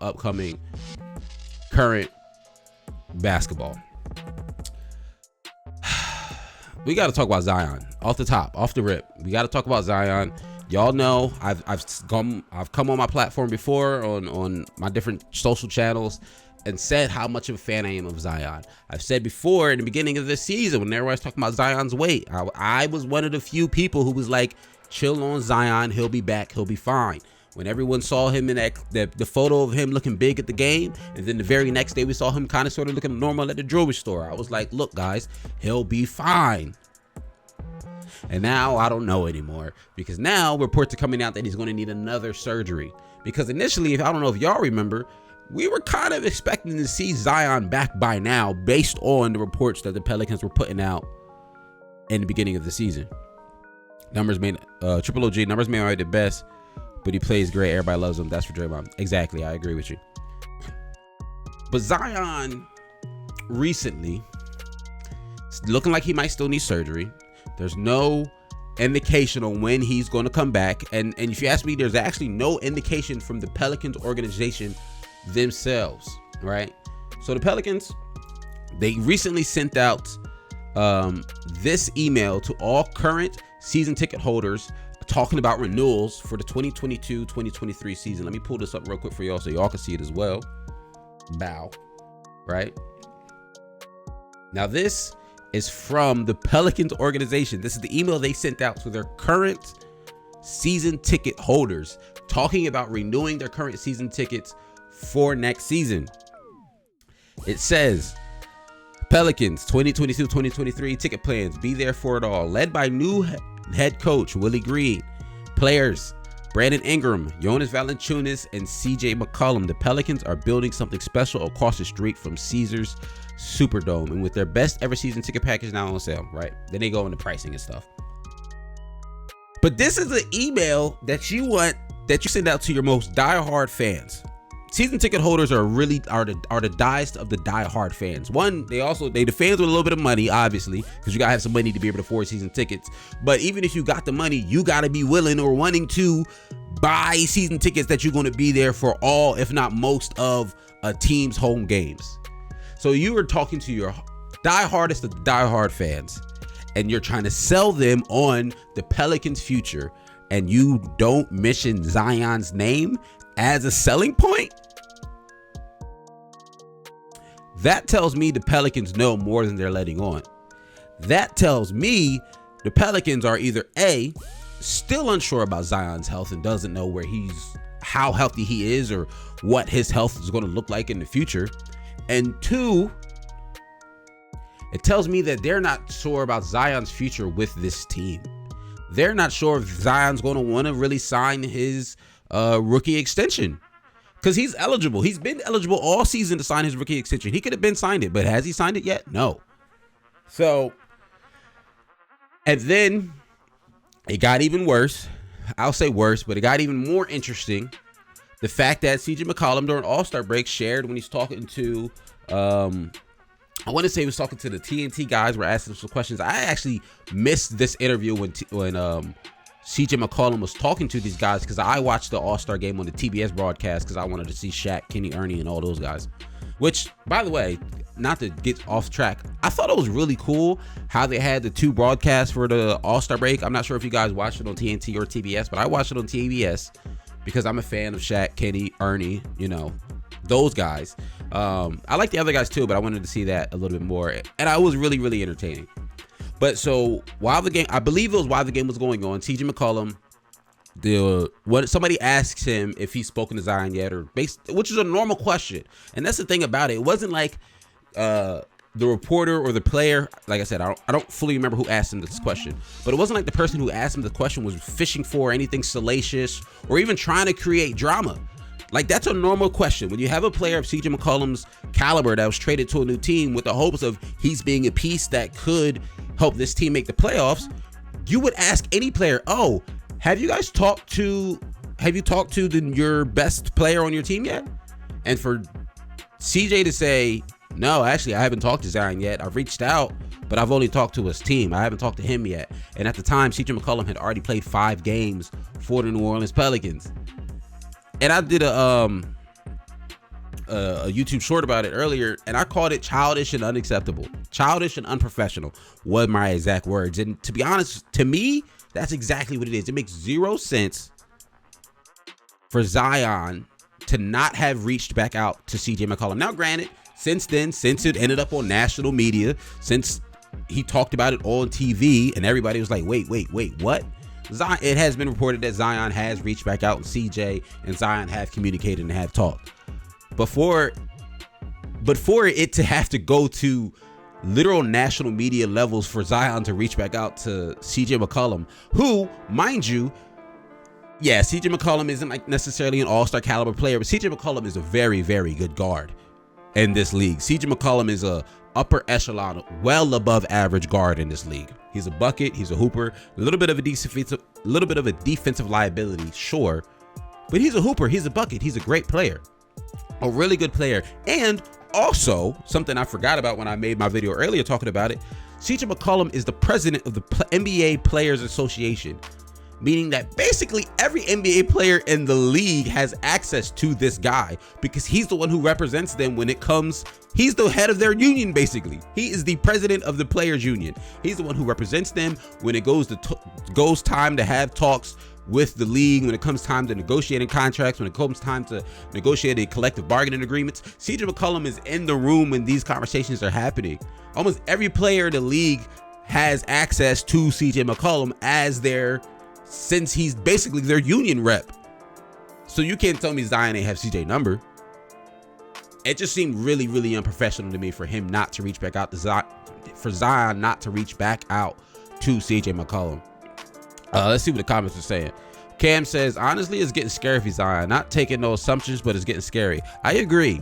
upcoming current basketball. We got to talk about Zion off the rip. We got to talk about Zion. Y'all know I've come on my platform before on my different social channels and said how much of a fan I am of Zion. I've said before in the beginning of this season when everyone was talking about Zion's weight, I was one of the few people who was like, chill on Zion, he'll be back, he'll be fine. When everyone saw him in the photo of him looking big at the game, and then the very next day we saw him kind of sort of looking normal at the jewelry store, I was like, look guys, he'll be fine. And now I don't know anymore, because now reports are coming out that he's going to need another surgery. Because initially, I don't know if y'all remember, we were kind of expecting to see Zion back by now based on the reports that the Pelicans were putting out in the beginning of the season. Triple OG, numbers may not be the best, but he plays great. Everybody loves him. That's for Draymond. Exactly. I agree with you. But Zion recently, it's looking like he might still need surgery. There's no indication on when he's going to come back. And if you ask me, there's actually no indication from the Pelicans organization themselves, right? So the Pelicans, they recently sent out this email to all current season ticket holders talking about renewals for the 2022-2023 season. Let me pull this up real quick for y'all so y'all can see it as well. Bow, right? Now this is from the Pelicans organization. This is the email they sent out to their current season ticket holders talking about renewing their current season tickets for next season. It says, Pelicans 2022-2023 ticket plans, be there for it all. Led by new head coach Willie Green, players Brandon Ingram, Jonas Valanciunas, and CJ McCollum. The Pelicans are building something special across the street from Caesars Superdome, and with their best ever season ticket package now on sale, right? Then they go into pricing and stuff. But this is an email that you send out to your most diehard fans. Season ticket holders are the diest of the diehard fans. One, they the fans with a little bit of money, obviously, because you gotta have some money to be able to afford season tickets. But even if you got the money, you gotta be willing or wanting to buy season tickets that you're gonna be there for all, if not most, of a team's home games. So you are talking to your diehardest of the diehard fans, and you're trying to sell them on the Pelicans' future, and you don't mention Zion's name as a selling point? That tells me the Pelicans know more than they're letting on. That tells me the Pelicans are either A, still unsure about Zion's health and doesn't know how healthy he is or what his health is going to look like in the future. And two, it tells me that they're not sure about Zion's future with this team. They're not sure if Zion's going to want to really sign his rookie extension, because he's eligible. He's been eligible all season to sign his rookie extension. He could have been signed it, but has he signed it yet? No. So, and then it got even worse. I'll say worse, but it got even more interesting. The fact that CJ McCollum during All-Star break shared when he's talking to, I want to say he was talking to the TNT guys, were asking some questions. I actually missed this interview when CJ McCollum was talking to these guys, because I watched the All-Star game on the TBS broadcast because I wanted to see Shaq, Kenny, Ernie, and all those guys. Which, by the way, not to get off track, I thought it was really cool how they had the two broadcasts for the All-Star break. I'm not sure if you guys watched it on TNT or TBS, but I watched it on TBS because I'm a fan of Shaq, Kenny, Ernie, those guys. I like the other guys too, but I wanted to see that a little bit more. And I was really, really entertaining. But so while the game, I believe it was while the game was going on, CJ McCollum, somebody asks him if he's spoken to Zion yet, which is a normal question. And that's the thing about it. It wasn't like the reporter or the player, like I said, I don't fully remember who asked him this question, but it wasn't like the person who asked him the question was fishing for anything salacious or even trying to create drama. Like, that's a normal question. When you have a player of CJ McCollum's caliber that was traded to a new team with the hopes of he's being a piece that could help this team make the playoffs, you would ask any player, oh, have you talked to your best player on your team yet? And for CJ to say, no, actually, I haven't talked to Zion yet. I've reached out, but I've only talked to his team. I haven't talked to him yet. And at the time, CJ McCollum had already played 5 games for the New Orleans Pelicans. And I did a YouTube short about it earlier, and I called it childish and unacceptable. Childish and unprofessional were my exact words. And to be honest, to me, that's exactly what it is. It makes zero sense for Zion to not have reached back out to CJ McCollum. Now, granted, since then, since it ended up on national media, since he talked about it on TV and everybody was like, wait, what? Zion, it has been reported that Zion has reached back out, and CJ and Zion have communicated and have talked. But for it to have to go to literal national media levels for Zion to reach back out to CJ McCollum, who, mind you, yeah, CJ McCollum isn't like necessarily an all-star caliber player, but CJ McCollum is a very, very good guard in this league. CJ McCollum is a upper echelon, well above average guard in this league. He's a bucket, he's a hooper, a little bit of a defensive liability, sure, but he's a hooper, he's a bucket, he's a great player, a really good player. And also, something I forgot about when I made my video earlier talking about it, CJ McCollum is the president of the NBA Players Association, meaning that basically every NBA player in the league has access to this guy because he's the one who represents them when it comes. He's the head of their union, basically. He is the president of the players union. He's the one who represents them when it goes time to have talks with the league, when it comes time to negotiating contracts, when it comes time to negotiating collective bargaining agreements. CJ McCollum is in the room when these conversations are happening. Almost every player in the league has access to CJ McCollum since he's basically their union rep. So you can't tell me Zion ain't have CJ number. It just seemed really, really unprofessional to me for him not to reach back out to Zion, for Zion not to reach back out to CJ McCollum. Let's see what the comments are saying. Cam says, honestly, it's getting scary for Zion. Not taking no assumptions, but it's getting scary. I agree.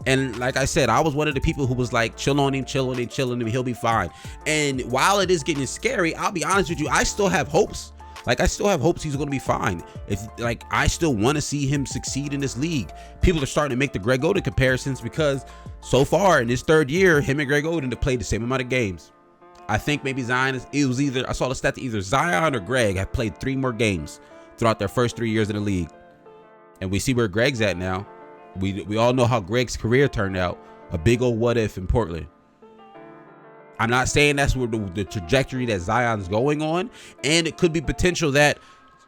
And like I said, I was one of the people who was like, chill on him, he'll be fine. And while it is getting scary, I'll be honest with you, I still have hopes. Like, I still have hopes he's going to be fine. I still want to see him succeed in this league. People are starting to make the Greg Oden comparisons because so far in his third year, him and Greg Oden have played the same amount of games. I think maybe I saw the stat that either Zion or Greg have played 3 more games throughout their first 3 years in the league. And we see where Greg's at now. We all know how Greg's career turned out. A big old what if in Portland. I'm not saying that's where the trajectory that Zion's going on, and it could be potential that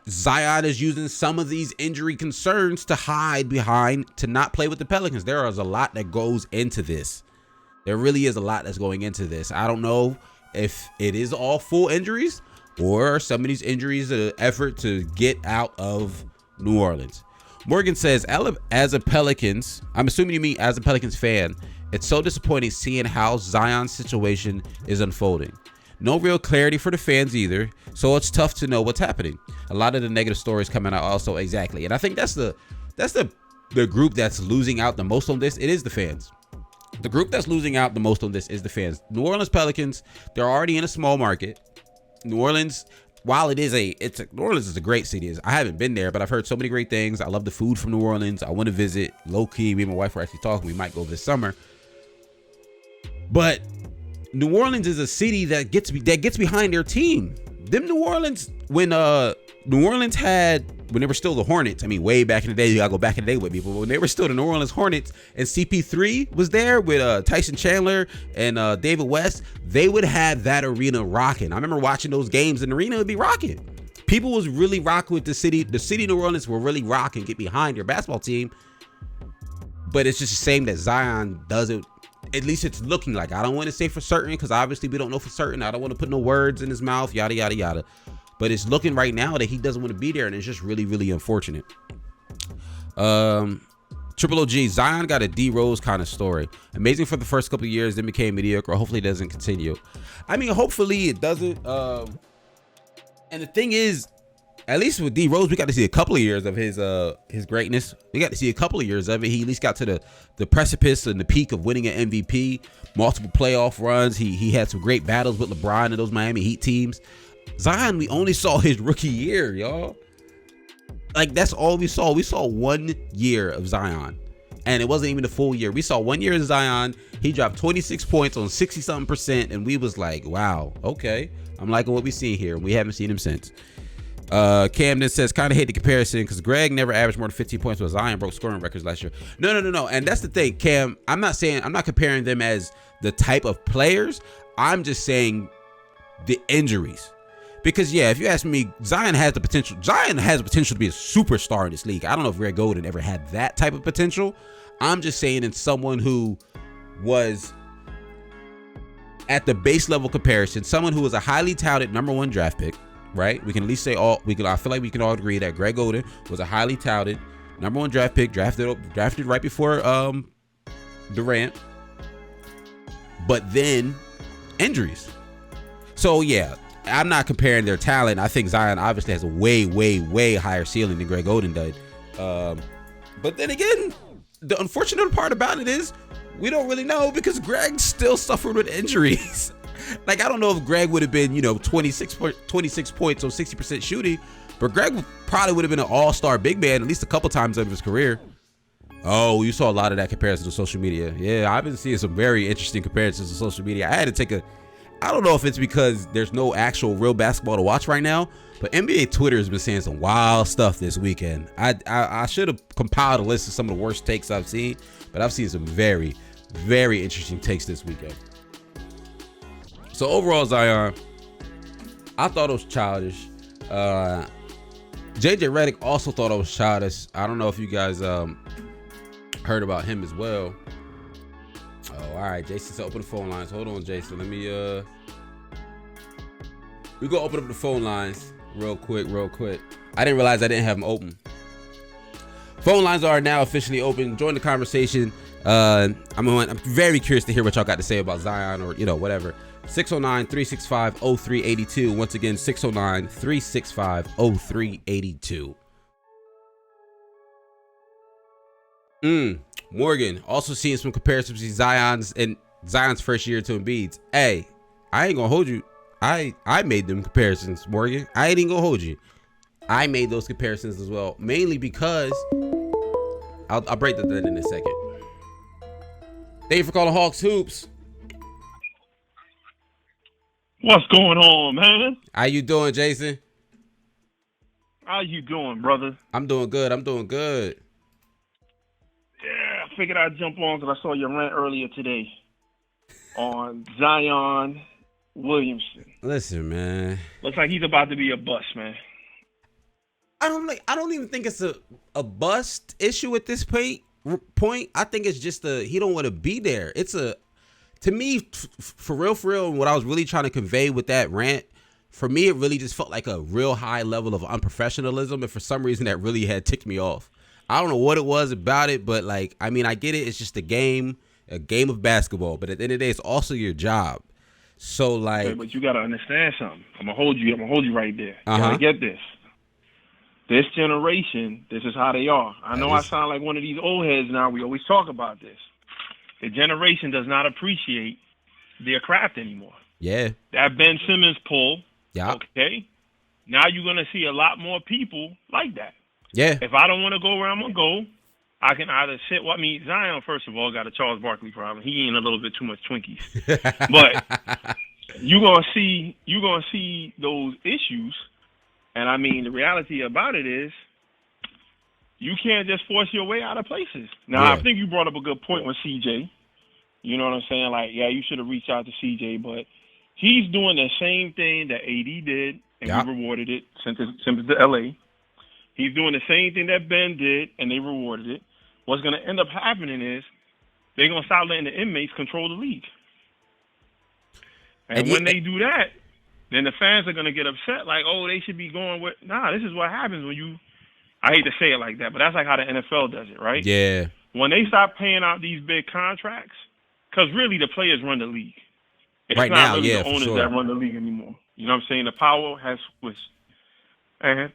Zion is using some of these injury concerns to hide behind to not play with the Pelicans. There is a lot that goes into this. There really is a lot that's going into this. I don't know if it is all full injuries or some of these injuries an effort to get out of New Orleans. Morgan says, as a Pelicans, I'm assuming you mean as a Pelicans fan, it's so disappointing seeing how Zion's situation is unfolding. No real clarity for the fans either, so it's tough to know what's happening. A lot of the negative stories coming out also, exactly. And I think that's the group that's losing out the most on this. It is the fans. The group that's losing out the most on this is the fans. New Orleans Pelicans, they're already in a small market. New Orleans, while New Orleans is a great city. I haven't been there, but I've heard so many great things. I love the food from New Orleans. I want to visit. Low key, me and my wife were actually talking. We might go this summer. But New Orleans is a city that gets behind their team. Them New Orleans, when New Orleans when they were still the Hornets, I mean, way back in the day, you gotta go back in the day with me, but when they were still the New Orleans Hornets and CP3 was there with Tyson Chandler and David West, they would have that arena rocking. I remember watching those games and the arena would be rocking. People was really rocking with the city. The city of New Orleans were really rocking, get behind their basketball team. But it's just the same that Zion doesn't. At least it's looking like. I don't want to say for certain because obviously we don't know for certain. I don't want to put no words in his mouth, yada, yada, yada. But it's looking right now that he doesn't want to be there, and it's just really, really unfortunate. Triple OG, Zion got a D Rose kind of story. Amazing for the first couple of years, then became mediocre. Hopefully it doesn't continue. I mean, hopefully it doesn't. And the thing is, at least with D Rose, we got to see a couple of years of his greatness. We got to see a couple of years of it. He at least got to the precipice and the peak of winning an MVP, multiple playoff runs. He had some great battles with LeBron and those Miami Heat teams. Zion, we only saw his rookie year, y'all. Like, that's all we saw. We saw 1 year of Zion, and it wasn't even a full year. We saw 1 year of Zion. He dropped 26 points on 60-something%, and we was like, wow, okay. I'm liking what we see here, and we haven't seen him since. Camden says, kind of hate the comparison because Greg never averaged more than 15 points, but Zion broke scoring records last year. No. And that's the thing, Cam. I'm not comparing them as the type of players. I'm just saying the injuries. Because, yeah, if you ask me, Zion has the potential to be a superstar in this league. I don't know if Greg Oden ever had that type of potential. I'm just saying, in someone who was at the base level comparison, someone who was a highly touted #1 draft pick, right? We can at least say I feel like we can all agree that Greg Oden was a highly touted #1 draft pick, drafted right before Durant, but then injuries. So yeah, I'm not comparing their talent. I think Zion obviously has a way higher ceiling than Greg Oden did. But then again, the unfortunate part about it is we don't really know because Greg still suffered with injuries. Like, I don't know if Greg would have been, 26 points on 60% shooting, but Greg probably would have been an all-star big man at least a couple times over his career. Oh, you saw a lot of that comparison to social media. Yeah, I've been seeing some very interesting comparisons to social media. I had to take I don't know if it's because there's no actual real basketball to watch right now, but NBA Twitter has been saying some wild stuff this weekend. I should have compiled a list of some of the worst takes I've seen, but I've seen some very, very interesting takes this weekend. So overall, Zion, I thought it was childish. JJ Redick also thought it was childish. I don't know if you guys heard about him as well. Oh, all right. Jason said open the phone lines. Hold on, Jason. Let me we go open up the phone lines real quick. I didn't realize I didn't have them open. Phone lines are now officially open. Join the conversation. I'm very curious to hear what y'all got to say about Zion or whatever. 609-365-0382. Once again, 609-365-0382. Morgan also seeing some comparisons between Zion's first year to Embiid's. Hey, I ain't gonna hold you. I made them comparisons, Morgan. I ain't even gonna hold you. I made those comparisons as well, mainly because I'll break that in a second. Thank you for calling Hawks Hoops. What's going on, man? How you doing, Jason? How you doing, brother? I'm doing good. Yeah, I figured I'd jump on because I saw your rant earlier today on Zion Williamson. Listen, man. Looks like he's about to be a bust, man. I don't even think it's a bust issue at this point. I think it's just he don't want to be there. To me, for real, what I was really trying to convey with that rant, for me, it really just felt like a real high level of unprofessionalism. And for some reason, that really had ticked me off. I don't know what it was about it, but I get it. It's just a game of basketball. But at the end of the day, it's also your job. So, okay, but you got to understand something. I'm going to hold you right there. You got to get this. This generation, this is how they are. I know I sound like one of these old heads now. We always talk about this. The generation does not appreciate their craft anymore. Yeah. That Ben Simmons pull. Yeah. Okay. Now you're going to see a lot more people like that. Yeah. If I don't want to go where I'm going to go, I can either sit. Well, Zion, first of all, got a Charles Barkley problem. He eating a little bit too much Twinkies. But you're going to see those issues. And, the reality about it is you can't just force your way out of places. Now, I think you brought up a good point with CJ. You know what I'm saying? You should have reached out to CJ. But he's doing the same thing that AD did, and he rewarded it, sent it to L.A. He's doing the same thing that Ben did, and they rewarded it. What's going to end up happening is they're going to start letting the inmates control the league. And when they do that, then the fans are going to get upset, they should be going with – nah, this is what happens when you – I hate to say it like that, but that's like how the NFL does it, right? Yeah. When they stop paying out these big contracts, because really the players run the league. It's right not now, really yeah, the owners for sure. that run the league anymore. You know what I'm saying? The power has switched. And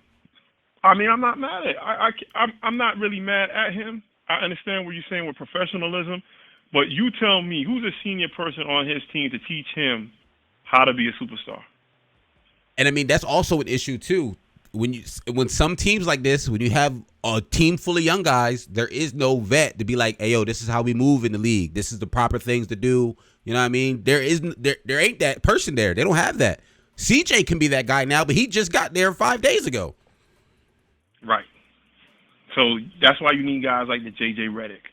I'm not mad at it. I'm not really mad at him. I understand what you're saying with professionalism, but you tell me, who's a senior person on his team to teach him how to be a superstar? And that's also an issue too. When some teams like this, when you have a team full of young guys, there is no vet to be like, hey, yo, this is how we move in the league. This is the proper things to do. You know what I mean? There ain't that person there. They don't have that. CJ can be that guy now, but he just got there 5 days ago. Right. So that's why you need guys like the J.J. Redick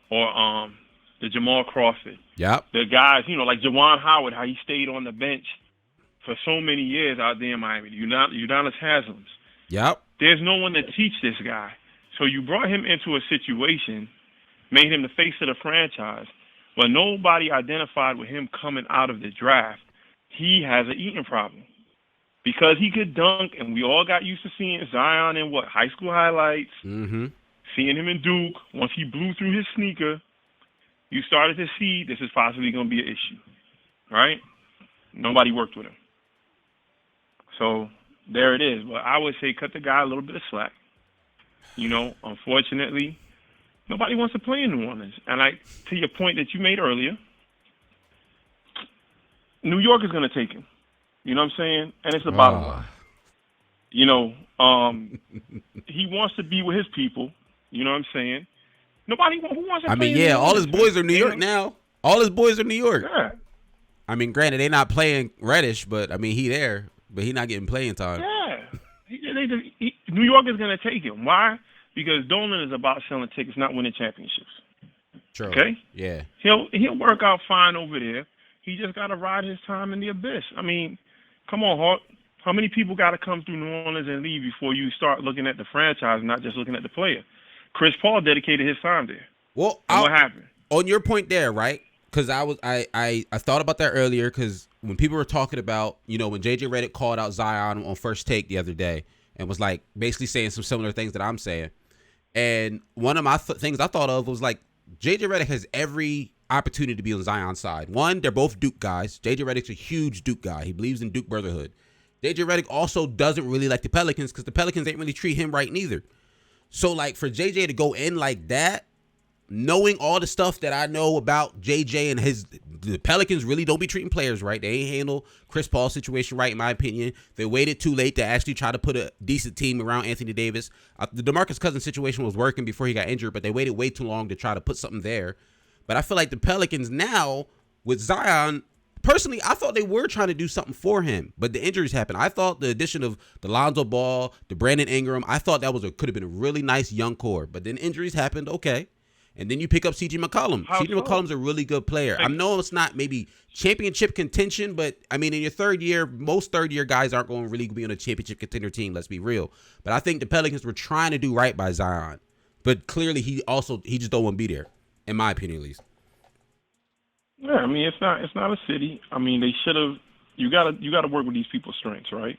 or the Jamal Crawford. Yep. The guys, like Juwan Howard, how he stayed on the bench for so many years out there in Miami. Udonis Haslam's. Yep. There's no one to teach this guy. So you brought him into a situation, made him the face of the franchise, but nobody identified with him coming out of the draft. He has an eating problem. Because he could dunk, and we all got used to seeing Zion in high school highlights, seeing him in Duke. Once he blew through his sneaker, you started to see this is possibly going to be an issue, right? Nobody worked with him. So there it is. But I would say cut the guy a little bit of slack. Unfortunately, nobody wants to play in New Orleans. And to your point that you made earlier, New York is going to take him. You know what I'm saying? And it's the bottom line. He wants to be with his people. You know what I'm saying? Who wants to play in all his boys are New York now. All his boys are New York. Yeah. I mean, granted, they're not playing Reddish, but, he there. But he not getting playing time. Yeah. New York is going to take him. Why? Because Dolan is about selling tickets, not winning championships. True. Okay? Yeah. He'll work out fine over there. He just got to ride his time in the abyss. I mean, come on, Hawk. How many people got to come through New Orleans and leave before you start looking at the franchise, not just looking at the player? Chris Paul dedicated his time there. Well, what happened? On your point there, right? Because I thought about that earlier. Because when people were talking about, when JJ Redick called out Zion on First Take the other day and was basically saying some similar things that I'm saying, and one of my things I thought of was JJ Redick has every opportunity to be on Zion's side. One, they're both Duke guys. JJ Redick's a huge Duke guy. He believes in Duke brotherhood. JJ Redick also doesn't really like the Pelicans because the Pelicans ain't really treat him right neither. So for JJ to go in like that, knowing all the stuff that I know about JJ and the Pelicans really don't be treating players right. They ain't handle Chris Paul's situation right, in my opinion. They waited too late to actually try to put a decent team around Anthony Davis. The DeMarcus Cousins situation was working before he got injured, but they waited way too long to try to put something there. But I feel like the Pelicans now with Zion, personally, I thought they were trying to do something for him, but the injuries happened. I thought the addition of the Lonzo Ball, the Brandon Ingram, I thought that could have been a really nice young core. But then injuries happened, okay. And then you pick up C.J. McCollum. C.J. McCollum's a really good player. I know it's not maybe championship contention, but, in your third year, most third-year guys aren't going to really be on a championship contender team, let's be real. But I think the Pelicans were trying to do right by Zion. But clearly he just don't want to be there, in my opinion at least. Yeah, it's not a city. They should have. You gotta work with these people's strengths, right?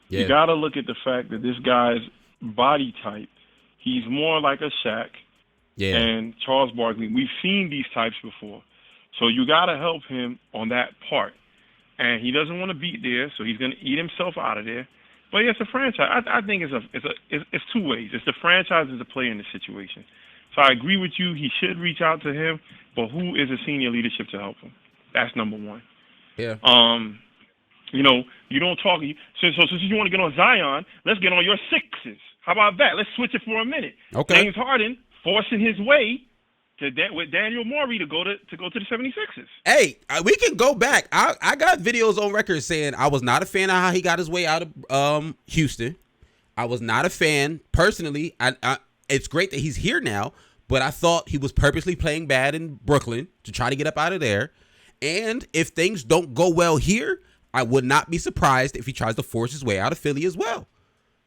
Yeah. You gotta look at the fact that this guy's body type. He's more like a Shaq. Yeah. And Charles Barkley. We've seen these types before, so you gotta help him on that part. And he doesn't want to be there, so he's gonna eat himself out of there. But it's a franchise. I think it's two ways. It's the franchise as a player in this situation. So I agree with you. He should reach out to him, but who is a senior leadership to help him? That's number one. Yeah. You don't talk. So since you want to get on Zion, let's get on your Sixers. How about that? Let's switch it for a minute. Okay. James Harden forcing his way with Daniel Morey to go to the 76ers. Hey, we can go back. I got videos on record saying I was not a fan of how he got his way out of Houston. I was not a fan personally. It's great that he's here now, but I thought he was purposely playing bad in Brooklyn to try to get up out of there. And if things don't go well here, I would not be surprised if he tries to force his way out of Philly as well.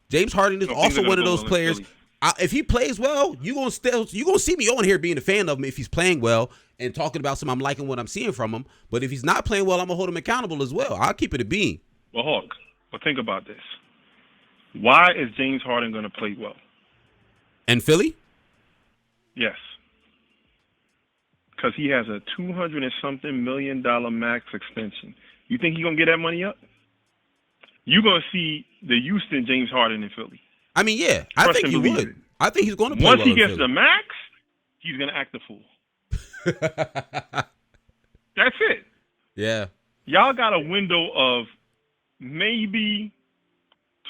James Harden is also one of those players. If he plays well, you're gonna see me on here being a fan of him if he's playing well and talking about I'm liking what I'm seeing from him. But if he's not playing well, I'm gonna hold him accountable as well. I'll keep it a bean. Well, Hawk, think about this. Why is James Harden gonna play well? And Philly? Yes. Because he has a $200-and-something million max extension. You think he's going to get that money up? You're going to see the Houston James Harden in Philly. Yeah. I think he would. I think he's going to play Once well he gets Philly. the max, he's going to act a fool. That's it. Yeah. Y'all got a window of maybe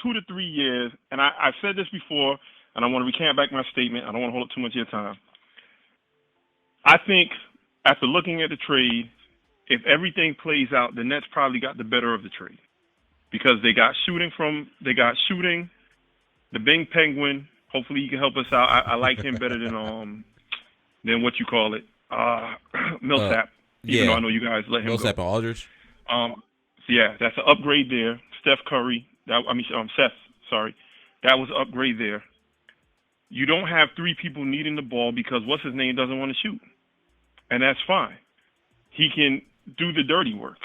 2 to 3 years, and I've said this before, and I want to recant back my statement. I don't want to hold up too much of your time. I think after looking at the trade, if everything plays out, the Nets probably got the better of the trade. because they got shooting. The Bing Penguin. Hopefully he can help us out. I like him better than what you call it, Millsap. Even though I know you guys let him Millsap go. and Aldridge. Yeah, that's an upgrade there. Steph Curry. Seth. Sorry, that was an upgrade there. You don't have three people needing the ball because what's his name doesn't want to shoot, and that's fine. He can do the dirty work,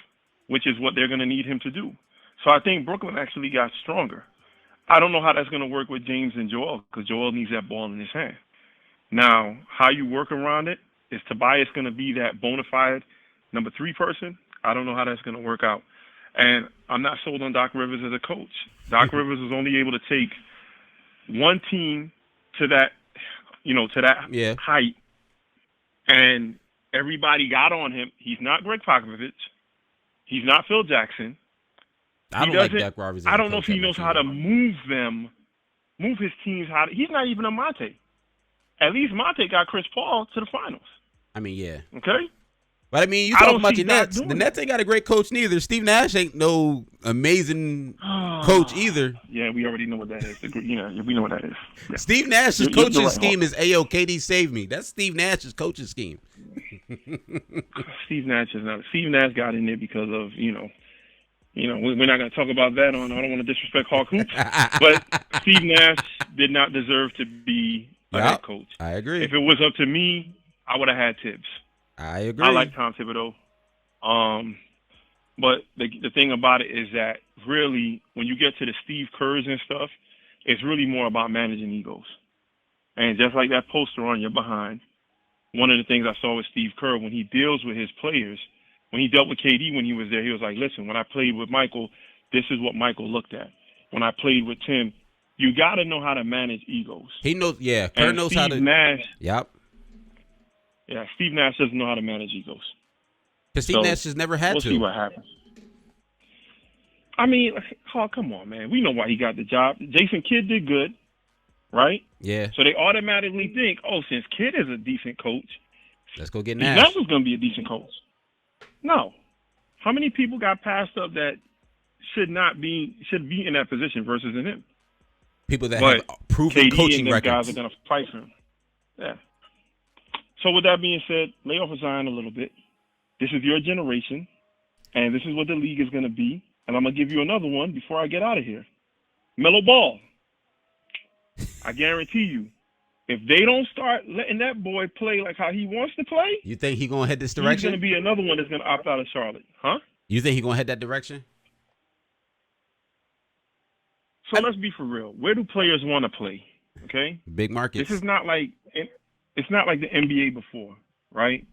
which is what they're going to need him to do. So I think Brooklyn actually got stronger. I don't know how that's going to work with James and Joel because Joel needs that ball in his hand. Now, how you work around it, is Tobias going to be that bona fide number 3 person? I don't know how that's going to work out. And I'm not sold on Doc Rivers as a coach. Doc Rivers was only able to take one team to that, height, and everybody got on him. He's not Greg Popovich. He's not Phil Jackson. I don't like Doc Rivers. I don't know if he knows how to move his teams. He's not even a Monte. At least Monte got Chris Paul to the finals. I mean, yeah. Okay. But I mean, you talking about your Nets. The Nets ain't got a great coach neither. Steve Nash ain't no amazing coach either. Yeah, we already know what that is. We know what that is. Yeah. Steve Nash's coaching scheme is Ayo, KD save me. That's Steve Nash's coaching scheme. Steve Nash is not. Steve Nash got in there because of we're not going to talk about that I don't want to disrespect Hawk Hoops, but Steve Nash did not deserve to be a head coach. I agree. If it was up to me, I would have had Tibbs. I agree. I like Tom Thibodeau. But the thing about it is that really, when you get to the Steve Kerrs and stuff, it's really more about managing egos. And just like that poster on your behind, one of the things I saw with Steve Kerr, when he deals with his players, when he dealt with KD when he was there, he was like, listen, when I played with Michael, this is what Michael looked at. When I played with Tim, you got to know how to manage egos. He knows, yeah. Kerr knows how to. Steve Nash. Yep. Yeah, Steve Nash doesn't know how to manage egos. Because Steve Nash has never had to. We'll see what happens. I mean, come on, man. We know why he got the job. Jason Kidd did good, right? Yeah. So they automatically think, since Kidd is a decent coach, let's go get Nash. Nash was going to be a decent coach. No. How many people got passed up that should be in that position versus in him? People that have proven KD coaching and records. Guys are going to fight for him. Yeah. So with that being said, lay off of Zion a little bit. This is your generation, and this is what the league is going to be. And I'm going to give you another one before I get out of here. Melo Ball. I guarantee you, if they don't start letting that boy play like how he wants to play, you think he's going to head this direction? He's going to be another one that's going to opt out of Charlotte. Huh? You think he's going to head that direction? So let's be for real. Where do players want to play? Okay? Big markets. This is not like it's not like the NBA before, right?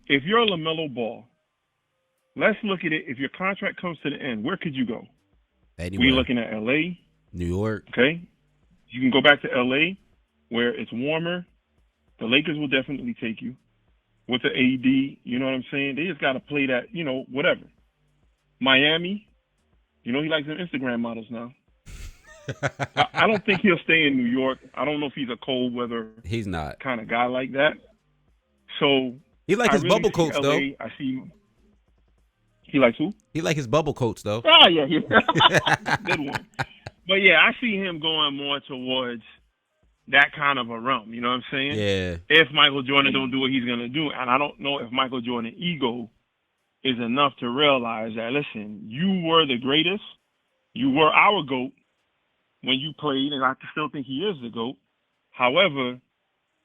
If you're LaMelo Ball, let's look at it. If your contract comes to the end, where could you go? Anywhere. We're looking at L.A., New York. Okay? You can go back to L.A., where it's warmer. The Lakers will definitely take you. With the AD, you know what I'm saying? They just got to play that, whatever. Miami, he likes them Instagram models now. I don't think he'll stay in New York. I don't know if he's a cold weather he's not kind of guy like that. So he like his bubble coats though. I see. He likes who? He like his bubble coats though. Oh yeah. Good one. But yeah, I see him going more towards that kind of a realm. You know what I'm saying? Yeah. If Michael Jordan don't do what he's gonna do, and I don't know if Michael Jordan's ego is enough to realize that. Listen, you were the greatest. You were our GOAT when you played, and I still think he is the GOAT. However,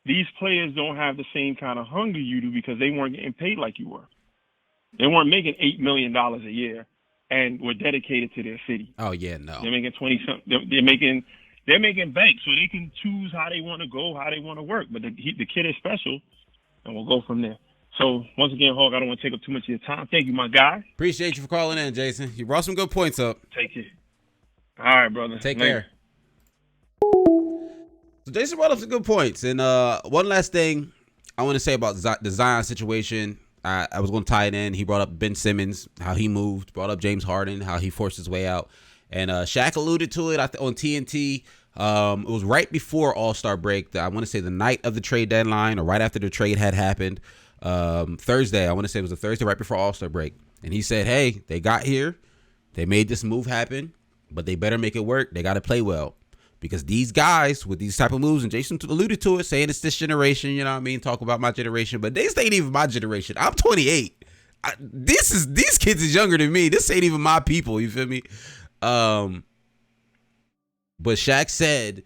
these players don't have the same kind of hunger you do because they weren't getting paid like you were. They weren't making $8 million a year and were dedicated to their city. Oh yeah, no. They're making 20-something. They're making bank, so they can choose how they want to go, how they want to work. But the kid is special, and we'll go from there. So once again, Hawk, I don't want to take up too much of your time. Thank you, my guy. Appreciate you for calling in, Jason. You brought some good points up. Take care. All right, brother. Take care. So Jason brought up some good points. And one last thing I want to say about the Zion situation. I was going to tie it in. He brought up Ben Simmons, how he moved. Brought up James Harden, how he forced his way out. And Shaq alluded to it on TNT. It was right before All-Star break. I want to say the night of the trade deadline or right after the trade had happened. Thursday. I want to say it was a Thursday right before All-Star break. And he said, hey, they got here. They made this move happen, but they better make it work. They got to play well. Because these guys with these type of moves, and Jason alluded to it, saying it's this generation, you know what I mean? Talk about my generation, but this ain't even my generation. I'm 28. These kids is younger than me. This ain't even my people, you feel me? But Shaq said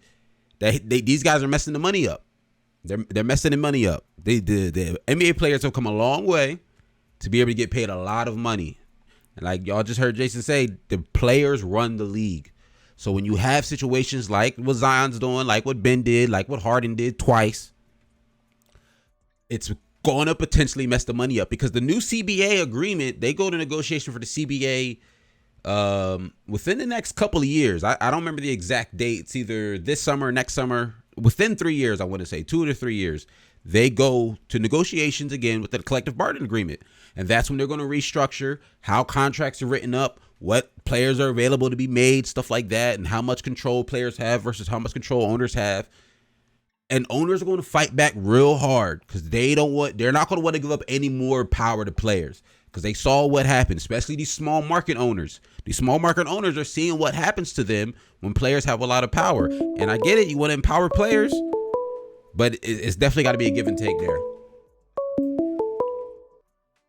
that these guys are messing the money up. They're messing the money up. The NBA players have come a long way to be able to get paid a lot of money. And like y'all just heard Jason say, the players run the league. So when you have situations like what Zion's doing, like what Ben did, like what Harden did twice, it's going to potentially mess the money up because the new CBA agreement, they go to negotiation for the CBA within the next couple of years. I don't remember the exact dates, either this summer or next summer. Within 3 years, I want to say 2 to 3 years, they go to negotiations again with the collective bargaining agreement. And that's when they're going to restructure how contracts are written up, what players are available to be made, stuff like that, and how much control players have versus how much control owners have. And owners are going to fight back real hard because they're not going to want to give up any more power to players because they saw what happened, especially these small market owners. These small market owners are seeing what happens to them when players have a lot of power. And I get it, you want to empower players, but it's definitely got to be a give and take there.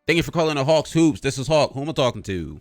Thank you for calling the Hawks Hoops. This is Hawk. Who am I talking to?